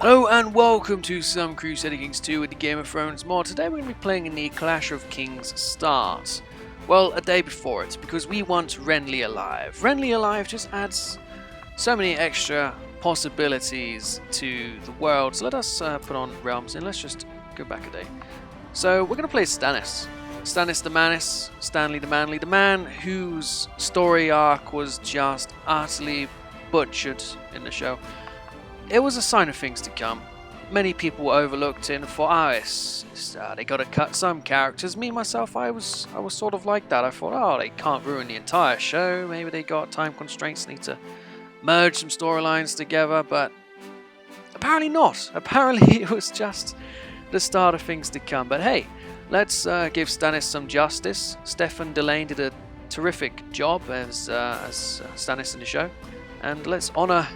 Hello and welcome to some Crusader Kings 2 with the Game of Thrones mod. Today we're going to be playing in the Clash of Kings start. Well, a day before it, because we want Renly alive. Renly alive just adds so many extra possibilities to the world. So let us put on realms and let's just go back a day. So we're going to play Stannis. Stannis the Manus, Stanley the Manly, the man whose story arc was just utterly butchered in the show. It was a sign of things to come. Many people overlooked it and thought, they got to cut some characters. Me, myself, I was sort of like that. I thought, oh, they can't ruin the entire show. Maybe they got time constraints, need to merge some storylines together, but apparently not. Apparently it was just the start of things to come. But hey, let's give Stannis some justice. Stefan Delane did a terrific job as Stannis in the show, and let's honor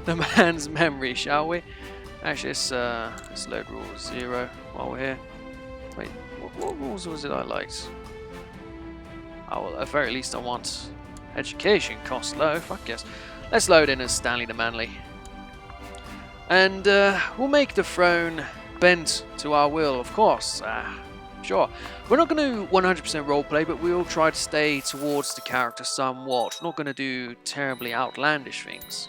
the man's memory, shall we? Actually, let's load rule 0 while we're here. Wait, what rules was it I liked? Oh, well, at the very least I want education cost low, fuck yes. Let's load in as Stanley the Manly. And we'll make the throne bent to our will, of course. Sure. We're not going to 100% roleplay, but we'll try to stay towards the character somewhat. We're not going to do terribly outlandish things.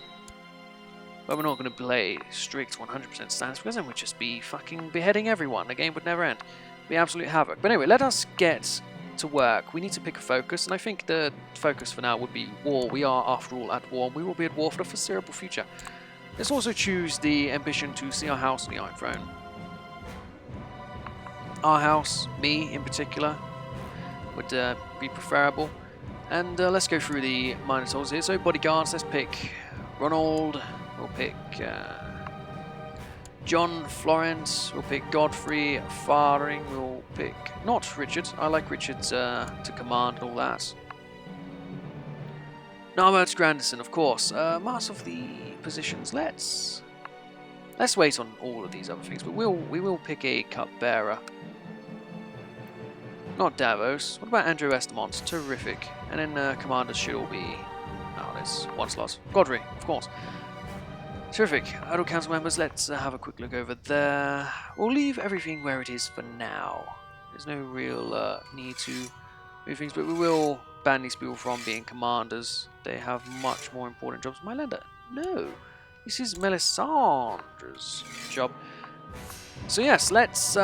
But we're not going to play strict 100% stance, because then we'd just be fucking beheading everyone. The game would never end. It'd be absolute havoc. But anyway, let us get to work. We need to pick a focus, and I think the focus for now would be war. We are, after all, at war, and we will be at war for the foreseeable future. Let's also choose the ambition to see our house on the Iron Throne. Our house, me in particular, would be preferable. And let's go through the Minotaurs here. So bodyguards, let's pick Ronald. We'll pick John Florence, we'll pick Godfrey Faring, we'll pick, not Richard, I like Richard to command and all that. Narmert's Grandison, of course. Master of the positions, let's wait on all of these other things, but we will pick a cupbearer. Not Davos, what about Andrew Estamont? Terrific. And then commanders should all be, there's one slot. Godfrey, of course. Terrific. Idle Council members, let's have a quick look over there. We'll leave everything where it is for now. There's no real need to move things, but we will ban these people from being commanders. They have much more important jobs. My lender? No. This is Melisandre's job. So yes, let's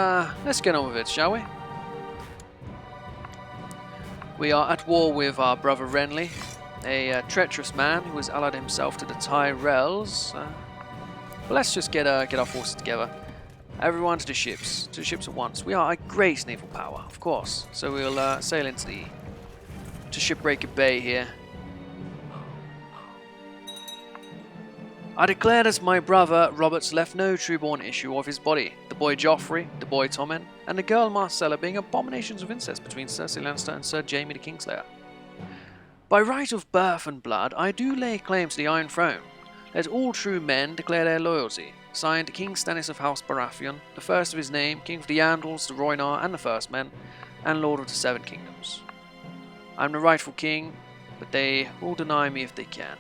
get on with it, shall we? We are at war with our brother Renly, a treacherous man who has allied himself to the Tyrells. But let's just get our forces together. Everyone to the ships at once. We are a great naval power, of course. So we'll sail into Shipbreaker Bay here. I declare that my brother Robert's left no true-born issue of his body, the boy Joffrey, the boy Tommen, and the girl Marcella being abominations of incest between Cersei Lannister and Sir Jaime the Kingslayer. By right of birth and blood, I do lay claim to the Iron Throne. Let all true men declare their loyalty. Signed, King Stannis of House Baratheon, the first of his name, King of the Andals, the Rhoynar, and the First Men, and Lord of the Seven Kingdoms. I am the rightful king, but they will deny me if they can.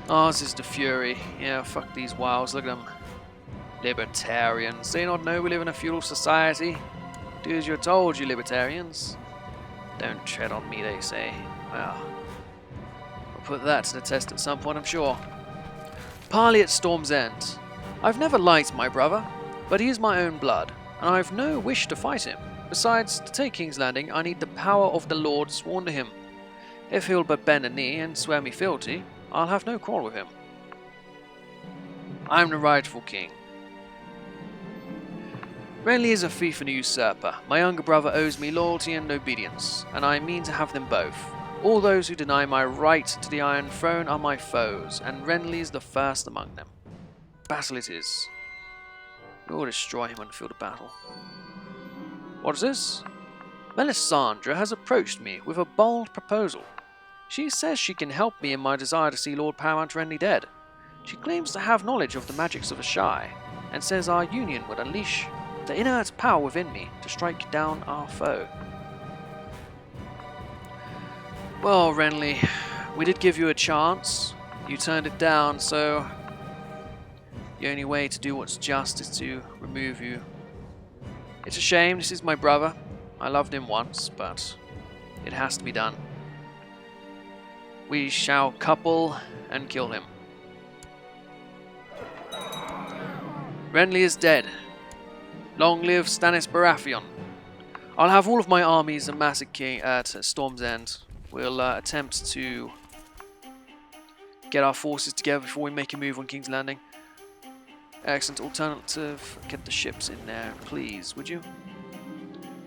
Ours is the fury. Yeah, fuck these wows, look at them. Libertarians. They not know we live in a feudal society? Do as you're told, you libertarians. Don't tread on me, they say. Well, we'll put that to the test at some point, I'm sure. Parley at Storm's End. I've never liked my brother, but he is my own blood, and I've no wish to fight him. Besides, to take King's Landing, I need the power of the Lord sworn to him. If he'll but bend a knee and swear me fealty, I'll have no quarrel with him. I am the rightful king. Renly is a thief and a usurper. My younger brother owes me loyalty and obedience, and I mean to have them both. All those who deny my right to the Iron Throne are my foes, and Renly is the first among them. Battle it is. We will destroy him on the field of battle. What is this? Melisandre has approached me with a bold proposal. She says she can help me in my desire to see Lord Paramount Renly dead. She claims to have knowledge of the magics of the Shire, and says our union would unleash the inert power within me to strike down our foe. Well, Renly, we did give you a chance. You turned it down, so the only way to do what's just is to remove you. It's a shame, this is my brother. I loved him once, but it has to be done. We shall couple and kill him. Renly is dead. Long live Stannis Baratheon. I'll have all of my armies amassed at Storm's End. We'll attempt to get our forces together before we make a move on King's Landing. Excellent. Alternative, get the ships in there, please, would you?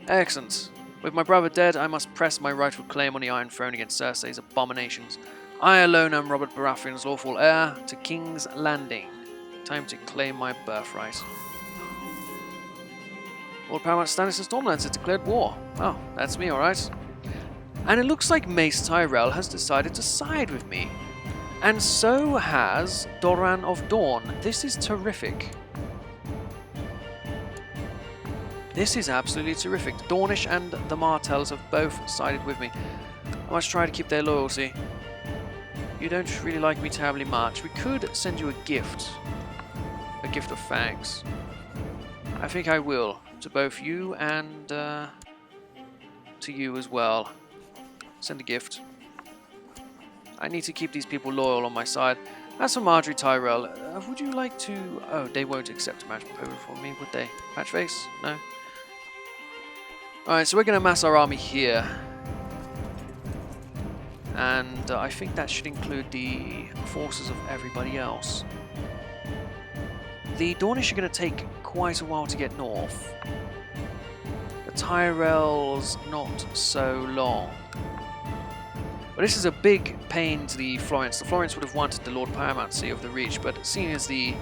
Excellent. With my brother dead, I must press my rightful claim on the Iron Throne against Cersei's abominations. I alone am Robert Baratheon's lawful heir to King's Landing. Time to claim my birthright. Lord Paramount Stannis and Stormlands has declared war. Oh, that's me, alright. And it looks like Mace Tyrell has decided to side with me. And so has Doran of Dawn. This is terrific. This is absolutely terrific. Dornish and the Martells have both sided with me. I must try to keep their loyalty. You don't really like me terribly much. We could send you a gift. A gift of thanks. I think I will. To both you and to you as well. Send a gift. I need to keep these people loyal on my side. As for Marjorie Tyrell, would you like to... Oh, they won't accept a match proposal from me, would they? Match face? No? Alright, so we're going to mass our army here. And I think that should include the forces of everybody else. The Dornish are going to take quite a while to get north. The Tyrells, not so long. But this is a big pain to the Florents. The Florents would have wanted the Lord Paramountcy of the Reach, but seeing as the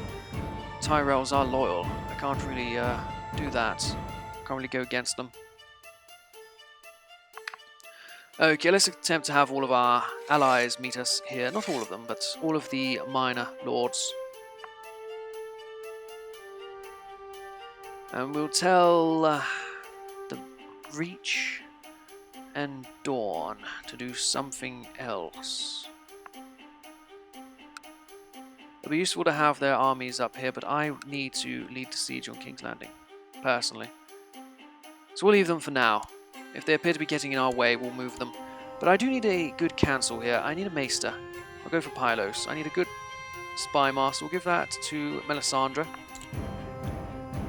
Tyrells are loyal, I can't really do that. Can't really go against them. Okay, let's attempt to have all of our allies meet us here. Not all of them, but all of the minor lords. And we'll tell the Reach and Dawn to do something else. It'll be useful to have their armies up here, but I need to lead the siege on King's Landing, personally. So we'll leave them for now. If they appear to be getting in our way, we'll move them. But I do need a good council here. I need a maester. I'll go for Pylos. I need a good spy master. We'll give that to Melisandre,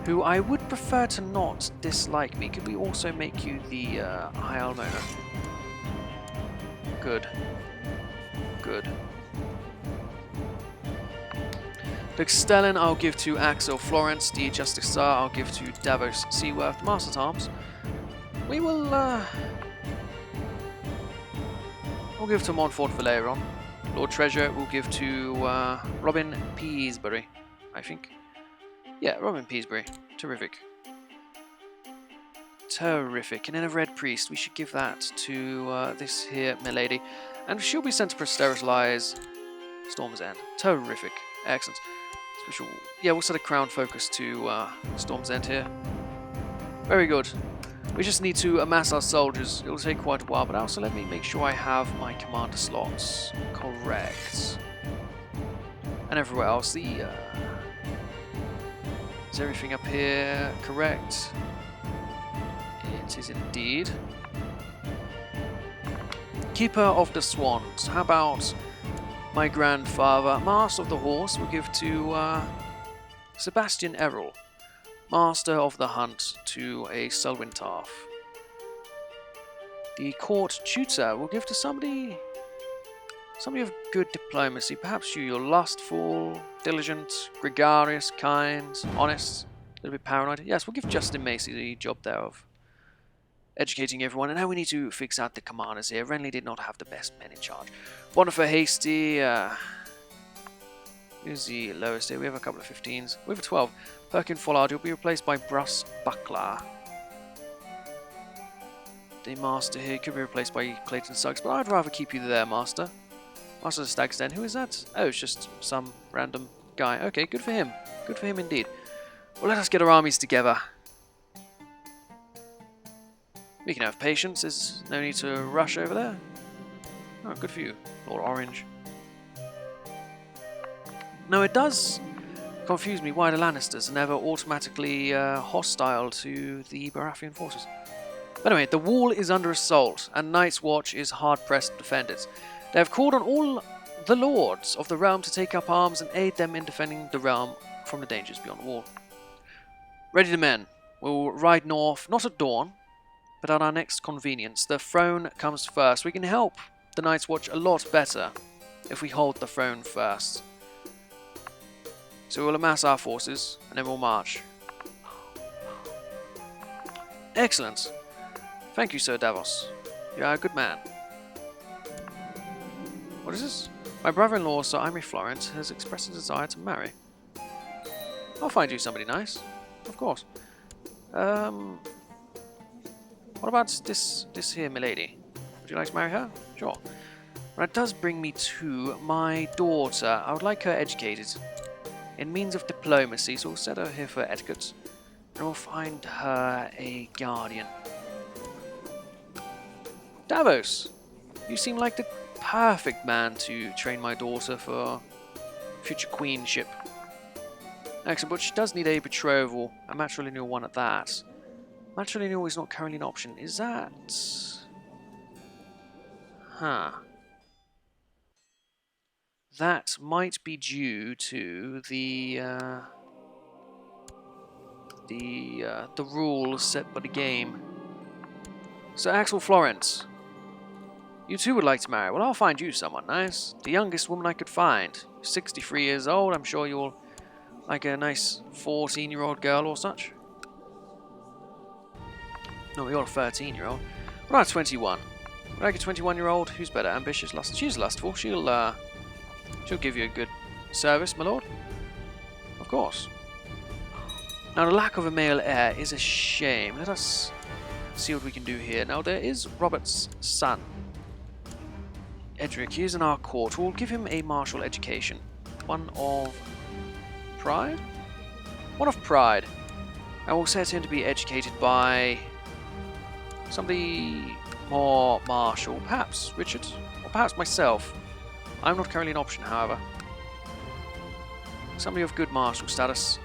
who I would prefer to not dislike me. Could we also make you the High Almoner? Good. Good. The Stellan I'll give to Axel Florence. The Justicar I'll give to Davos Seaworth. Master at Arms. We will we'll give to Montfort Valeron. Lord Treasure we'll give to Robin Peasbury, I think. Yeah, Robin Peasbury. Terrific. Terrific. And then a Red Priest. We should give that to this here milady. And she'll be sent to Prosperous Lies, Storm's End. Terrific. Excellent. Special. Yeah, we'll set a crown focus to Storm's End here. Very good. We just need to amass our soldiers. It'll take quite a while, but also let me make sure I have my commander slots correct. And everywhere else. The is everything up here correct? It is indeed. Keeper of the Swans. How about my grandfather? Master of the Horse we'll give to Sebastian Errol. Master of the Hunt to a Selwyn Tarf. The Court Tutor will give to somebody of good diplomacy. Perhaps you're lustful, diligent, gregarious, kind, honest, a little bit paranoid. Yes, we'll give Justin Macy the job there of educating everyone. And now we need to fix out the commanders here. Renly did not have the best men in charge. Bonifer Hasty, who's the lowest here? We have a couple of 15s. We have a 12. Perkin Follard will be replaced by Bruce Buckler. The Master here could be replaced by Clayton Suggs, but I'd rather keep you there, Master. Master of the Stag's Den. Who is that? Oh, it's just some random guy. Okay, good for him. Good for him indeed. Well, let us get our armies together. We can have patience. There's no need to rush over there. Oh, good for you, Lord Orange. No, it does confuse me why the Lannisters are never automatically hostile to the Baratheon forces. But anyway, the wall is under assault, and Night's Watch is hard-pressed to defend it. They have called on all the lords of the realm to take up arms and aid them in defending the realm from the dangers beyond the wall. Ready the men. We'll ride north, not at dawn, but at our next convenience. The throne comes first. We can help the Night's Watch a lot better if we hold the throne first. So we'll amass our forces, and then we'll march. Excellent. Thank you, Sir Davos. You are a good man. What is this? My brother-in-law, Sir Imry Florent, has expressed a desire to marry. I'll find you somebody nice. Of course. What about this here, milady? Would you like to marry her? Sure. That does bring me to my daughter. I would like her educated in means of diplomacy, so we'll set her here for etiquette. And we'll find her a guardian. Davos! You seem like the perfect man to train my daughter for future queenship. Excellent, but she does need a betrothal, a matrilineal one at that. Matrilineal is not currently an option. Is that... Huh. That might be due to the rules set by the game. Sir Axel Florence, you too would like to marry. Well, I'll find you someone nice. The youngest woman I could find. 63 years old. I'm sure you'll like a nice 14-year-old girl or such. No, you're a 13-year-old. What about 21? Would you like a 21-year-old? Who's better? Ambitious, lustful? She's lustful. She'll give you a good service, my lord. Of course. Now, the lack of a male heir is a shame. Let us see what we can do here. Now, there is Robert's son, Edric. He is in our court. We'll give him a martial education. One of pride? One of pride. And we'll set him to be educated by somebody more martial. Perhaps Richard, or perhaps myself. I'm not currently an option, however. Somebody of good martial status.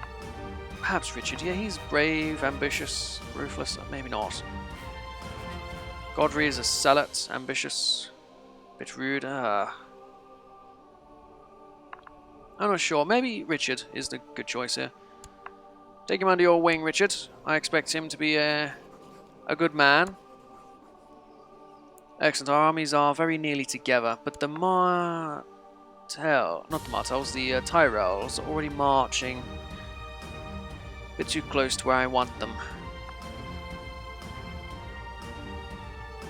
Perhaps Richard. Yeah, he's brave, ambitious, ruthless. Maybe not. Godfrey is a zealot, ambitious, bit rude. I'm not sure. Maybe Richard is the good choice here. Take him under your wing, Richard. I expect him to be a good man. Excellent. Our armies are very nearly together, but the the Tyrells are already marching a bit too close to where I want them.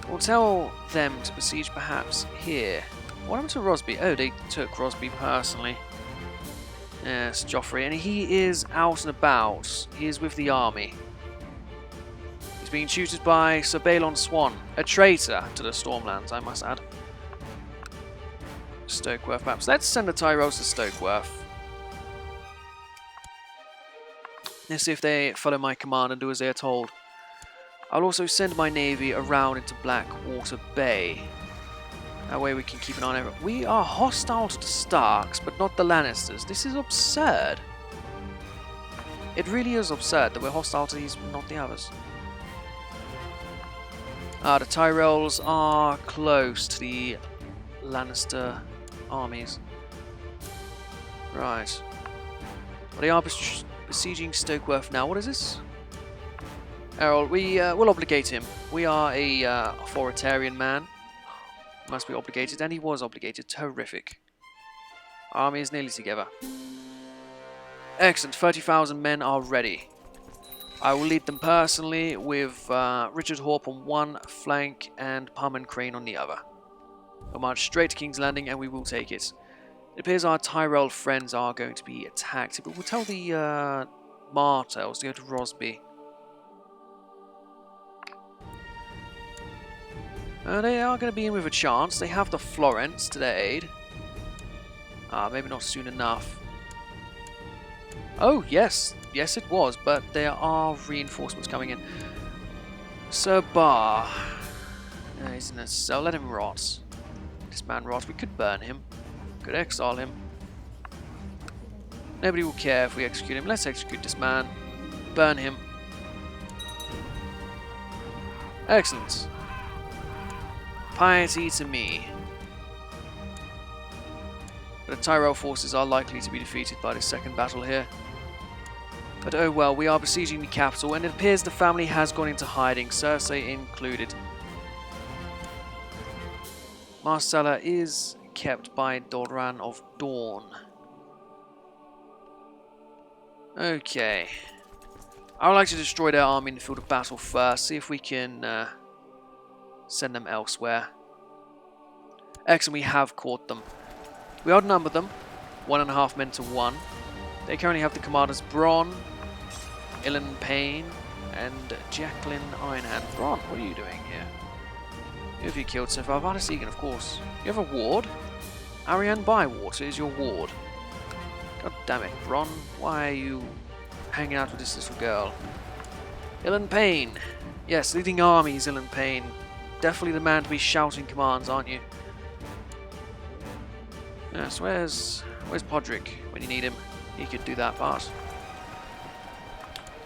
We'll tell them to besiege perhaps here. What happened to Rosby? Oh, they took Rosby personally. Yes, Joffrey, and he is out and about. He is with the army. He's being tutored by Sir Balon Swan, a traitor to the Stormlands, I must add. Stokeworth, perhaps. Let's send the Tyrells to Stokeworth. Let's see if they follow my command and do as they are told. I'll also send my navy around into Blackwater Bay. That way we can keep an eye on everyone. We are hostile to the Starks, but not the Lannisters. This is absurd. It really is absurd that we're hostile to these, but not the others. The Tyrells are close to the Lannister armies. Right. Well, they are besieging Stokeworth now. What is this? Errol, we will obligate him. We are a authoritarian man. Must be obligated, and he was obligated. Terrific. Army is nearly together. Excellent. 30,000 men are ready. I will lead them personally with Richard Horpe on one flank and Parman Crane on the other. We'll march straight to King's Landing and we will take it. It appears our Tyrell friends are going to be attacked, but we'll tell the Martells to go to Rosby. They are going to be in with a chance. They have the Florence to their aid. Maybe not soon enough. Oh, yes. Yes, it was, but there are reinforcements coming in. Sir Bar. He's in a cell. Let him rot. This man rot. We could burn him. Could exile him. Nobody will care if we execute him. Let's execute this man. Burn him. Excellent. Piety to me. But the Tyrell forces are likely to be defeated by the second battle here. But oh well, we are besieging the capital, and it appears the family has gone into hiding, Cersei included. Marcella is kept by Doran of Dawn. Okay. I would like to destroy their army in the field of battle first, see if we can send them elsewhere. Excellent, we have caught them. We outnumber them, 1.5 men to 1. They currently have the commanders Bronn, Ilan Payne, and Jacqueline Ironhand. Bronn, what are you doing here? Who have you killed so far? Varys Egan, of course. You have a ward? Arianne Bywater is your ward. God damn it, Bronn. Why are you hanging out with this little girl? Ilan Payne. Yes, leading armies, Ilan Payne. Definitely the man to be shouting commands, aren't you? Yes, where's Podrick when you need him? He could do that part.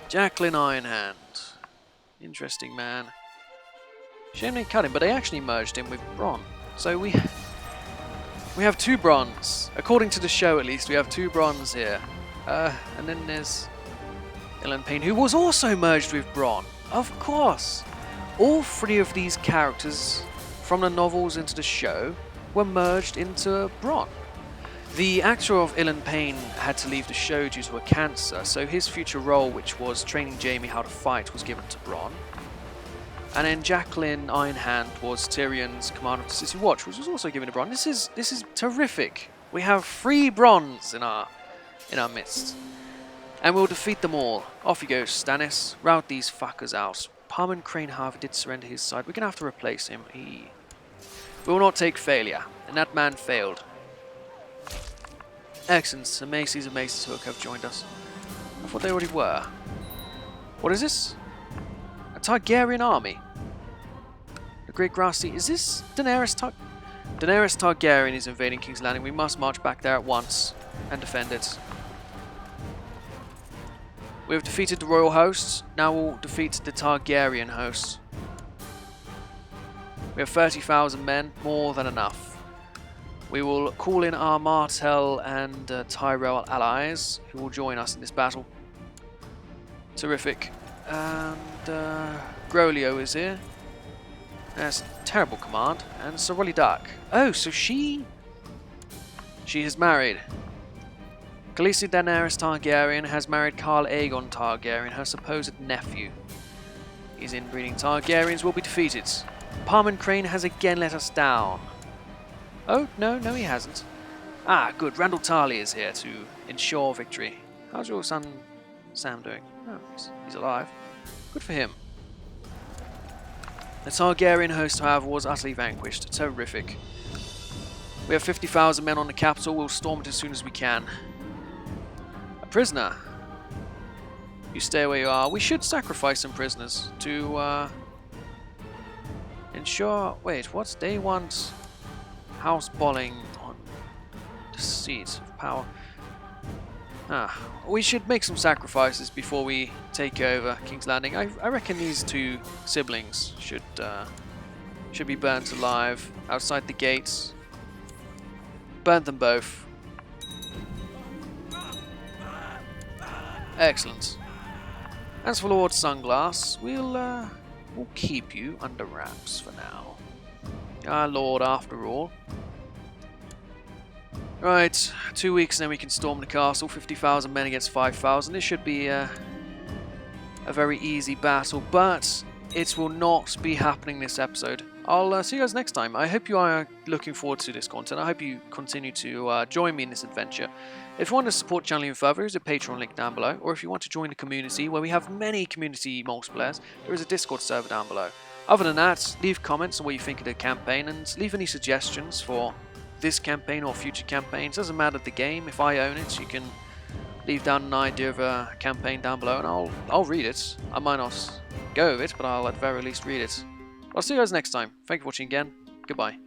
Jacqueline Ironhand. Interesting man. Shame they cut him, but they actually merged him with Bronn. So we have 2 Bronns. According to the show, at least, we have 2 Bronns here. And then there's Ilan Payne, who was also merged with Bronn. Of course. All 3 of these characters, from the novels into the show, were merged into Bronn. The actor of Ilan Payne had to leave the show due to a cancer, so his future role, which was training Jaime how to fight, was given to Bronn. And then Jacqueline Ironhand was Tyrion's commander of the City Watch, which was also given to Bronn. This is terrific. We have 3 Bronns in our midst, and we'll defeat them all. Off you go, Stannis. Rout these fuckers out. Parman Crane, however, did surrender his side. We're gonna have to replace him. He will not take failure, and that man failed. Excellent. The Maces of Mace's Hook have joined us. I thought they already were. What is this? A Targaryen army. The Great Grassy. Is this Daenerys Targaryen is invading King's Landing. We must march back there at once and defend it. We have defeated the royal hosts. Now we'll defeat the Targaryen hosts. We have 30,000 men, more than enough. We will call in our Martell and Tyrell allies, who will join us in this battle. Terrific. And Grolio is here. That's a terrible command. And Sorelli Dark. Oh, so she has married. Khaleesi Daenerys Targaryen has married Carl Aegon Targaryen, her supposed nephew. His inbreeding Targaryens will be defeated. Parman Crane has again let us down. Oh, no, he hasn't. Ah, good. Randall Tarley is here to ensure victory. How's your son Sam doing? Oh, he's alive. Good for him. The Targaryen host, however, was utterly vanquished. Terrific. We have 50,000 men on the capital. We'll storm it as soon as we can. A prisoner. You stay where you are. We should sacrifice some prisoners to ensure... Wait, what? They want... House Bolling on the seat of power. We should make some sacrifices before we take over King's Landing. I reckon these 2 siblings should be burnt alive outside the gates. Burn them both. Excellent. As for Lord Sunglass, we'll keep you under wraps for now. Our lord, after all. Right, 2 weeks and then we can storm the castle. 50,000 men against 5,000. This should be a very easy battle, but it will not be happening this episode. I'll see you guys next time. I hope you are looking forward to this content. I hope you continue to join me in this adventure. If you want to support the channel even further, there's a Patreon link down below. Or if you want to join the community, where we have many community multiplayers, there is a Discord server down below. Other than that, leave comments on what you think of the campaign, and leave any suggestions for this campaign or future campaigns. Doesn't matter the game. If I own it, you can leave down an idea of a campaign down below, and I'll read it. I might not go with it, but I'll at the very least read it. I'll see you guys next time. Thank you for watching again. Goodbye.